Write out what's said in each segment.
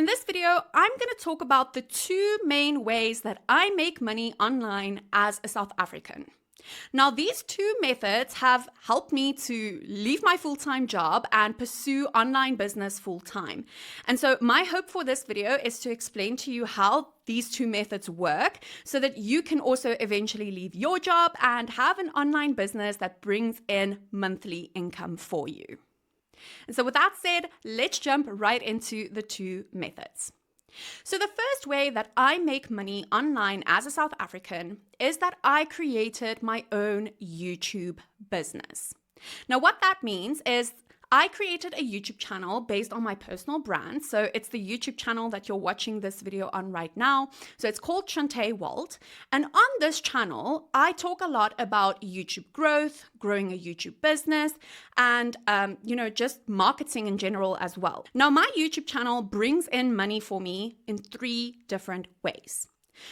in this video, I'm going to talk about the two main ways that I make money online as a South African. Now, these two methods have helped me to leave my full-time job and pursue online business full-time. And so my hope for this video is to explain to you how these two methods work so that you can also eventually leave your job and have an online business that brings in monthly income for you. And so with that said, let's jump right into the two methods. So the first way that I make money online as a South African is that I created my own YouTube business. Now, what that means is I created a YouTube channel based on my personal brand. So it's the YouTube channel that you're watching this video on right now. So it's called Shantae Walt. And on this channel, I talk a lot about YouTube growth, growing a YouTube business, and just marketing in general as well. Now, my YouTube channel brings in money for me in three different ways.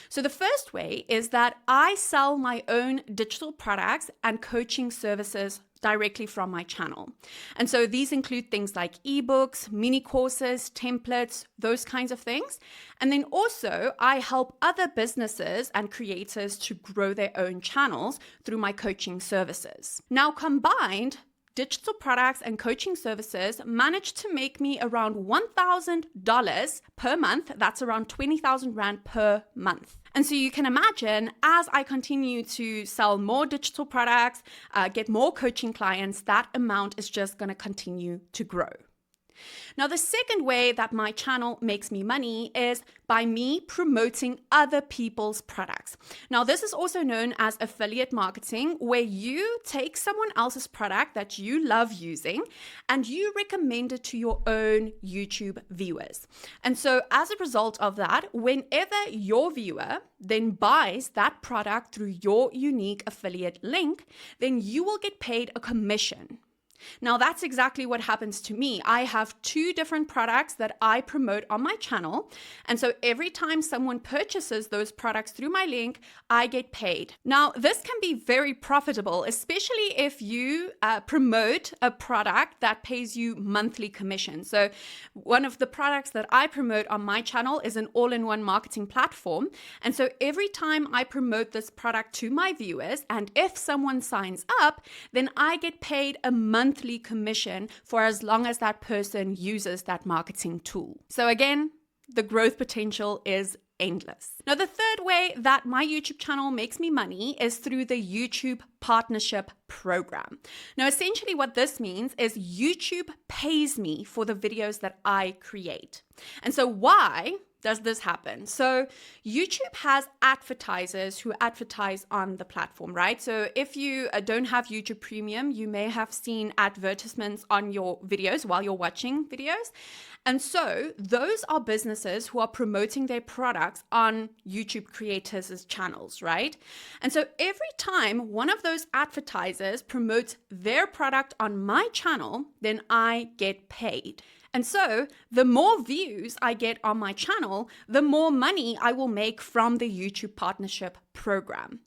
So the first way is that I sell my own digital products and coaching services directly from my channel. And so these include things like eBooks, mini courses, templates, those kinds of things. And then also I help other businesses and creators to grow their own channels through my coaching services. Now combined, digital products and coaching services managed to make me around $1,000 per month. That's around 20,000 Rand per month. And so you can imagine, as I continue to sell more digital products, get more coaching clients, that amount is just going to continue to grow. Now, the second way that my channel makes me money is by me promoting other people's products. Now, this is also known as affiliate marketing, where you take someone else's product that you love using and you recommend it to your own YouTube viewers. And so as a result of that, whenever your viewer then buys that product through your unique affiliate link, then you will get paid a commission. Now, that's exactly what happens to me. I have two different products that I promote on my channel. And so every time someone purchases those products through my link, I get paid. Now, this can be very profitable, especially if you promote a product that pays you monthly commission. So one of the products that I promote on my channel is an all-in-one marketing platform. And so every time I promote this product to my viewers, and if someone signs up, then I get paid a monthly commission for as long as that person uses that marketing tool. So again, the growth potential is endless. Now, the third way that my YouTube channel makes me money is through the YouTube Partnership Program. Now, essentially what this means is YouTube pays me for the videos that I create. And so why does this happen? So YouTube has advertisers who advertise on the platform, right? So if you don't have YouTube Premium, you may have seen advertisements on your videos while you're watching videos. And so those are businesses who are promoting their products on YouTube creators' channels, right? And so every time one of those advertisers promotes their product on my channel, then I get paid. And so the more views I get on my channel, the more money I will make from the YouTube Partnership Program.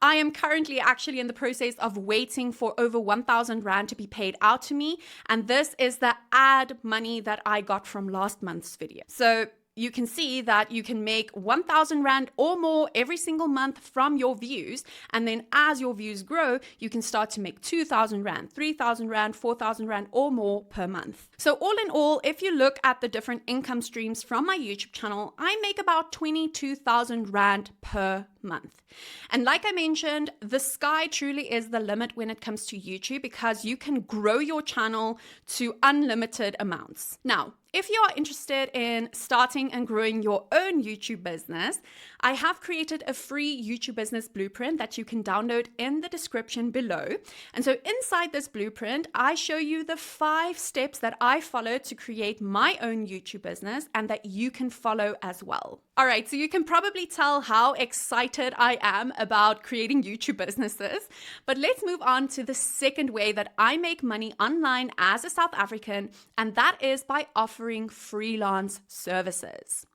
I am currently actually in the process of waiting for over 1,000 Rand to be paid out to me. And this is the ad money that I got from last month's video. So you can see that you can make 1,000 Rand or more every single month from your views. And then as your views grow, you can start to make 2,000 Rand, 3,000 Rand, 4,000 Rand or more per month. So all in all, if you look at the different income streams from my YouTube channel, I make about 22,000 Rand per month. And like I mentioned, the sky truly is the limit when it comes to YouTube because you can grow your channel to unlimited amounts. Now, if you are interested in starting and growing your own YouTube business, I have created a free YouTube business blueprint that you can download in the description below. And so inside this blueprint, I show you the 5 steps that I follow to create my own YouTube business and that you can follow as well. All right, so you can probably tell how excited I am about creating YouTube businesses, but let's move on to the second way that I make money online as a South African, and that is by offering freelance services.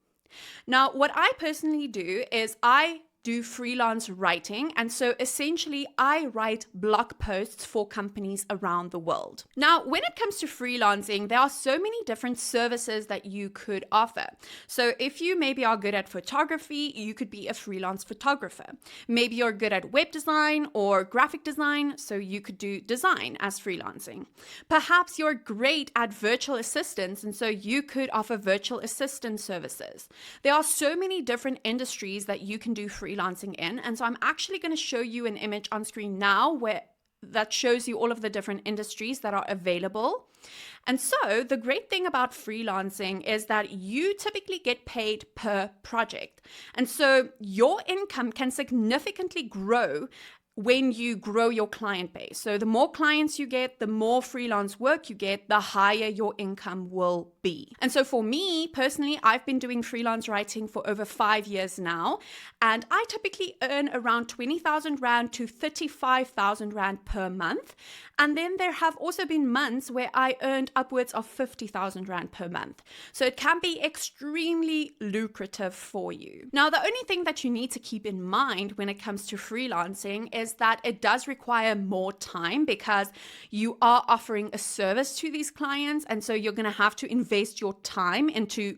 Now, what I personally do is I do freelance writing. And so essentially, I write blog posts for companies around the world. Now, when it comes to freelancing, there are so many different services that you could offer. So if you maybe are good at photography, you could be a freelance photographer. Maybe you're good at web design or graphic design, so you could do design as freelancing. Perhaps you're great at virtual assistants, and so you could offer virtual assistant services. There are so many different industries that you can do freelancing in, and so I'm actually going to show you an image on screen now that shows you all of the different industries that are available. And so the great thing about freelancing is that you typically get paid per project. And so your income can significantly grow when you grow your client base. So the more clients you get, the more freelance work you get, the higher your income will be. And so for me personally, I've been doing freelance writing for over 5 years now, and I typically earn around 20,000 Rand to 35,000 Rand per month. And then there have also been months where I earned upwards of 50,000 Rand per month. So it can be extremely lucrative for you. Now, the only thing that you need to keep in mind when it comes to freelancing is that it does require more time because you are offering a service to these clients. And so you're going to have to invest your time into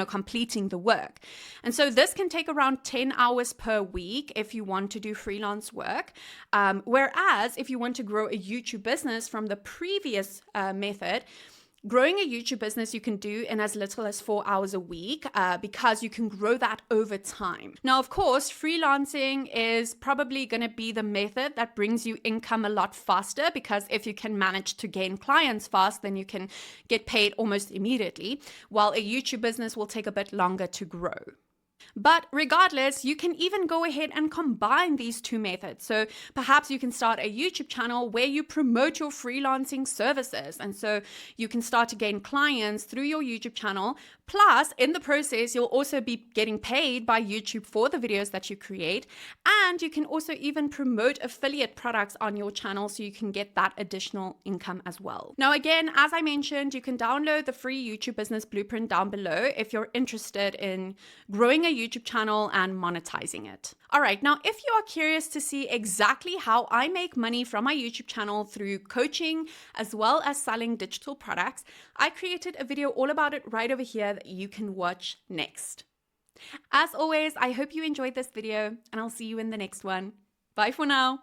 completing the work. And so this can take around 10 hours per week if you want to do freelance work. Whereas if you want to grow a YouTube business from the previous method, growing a YouTube business you can do in as little as 4 hours a week because you can grow that over time. Now, of course, freelancing is probably going to be the method that brings you income a lot faster because if you can manage to gain clients fast, then you can get paid almost immediately, while a YouTube business will take a bit longer to grow. But regardless, you can even go ahead and combine these two methods. So perhaps you can start a YouTube channel where you promote your freelancing services. And so you can start to gain clients through your YouTube channel. Plus, in the process, you'll also be getting paid by YouTube for the videos that you create. And you can also even promote affiliate products on your channel so you can get that additional income as well. Now, again, as I mentioned, you can download the free YouTube business blueprint down below if you're interested in growing a YouTube channel and monetizing it. All right, now if you are curious to see exactly how I make money from my YouTube channel through coaching as well as selling digital products, I created a video all about it right over here that you can watch next. As always, I hope you enjoyed this video and I'll see you in the next one. Bye for now.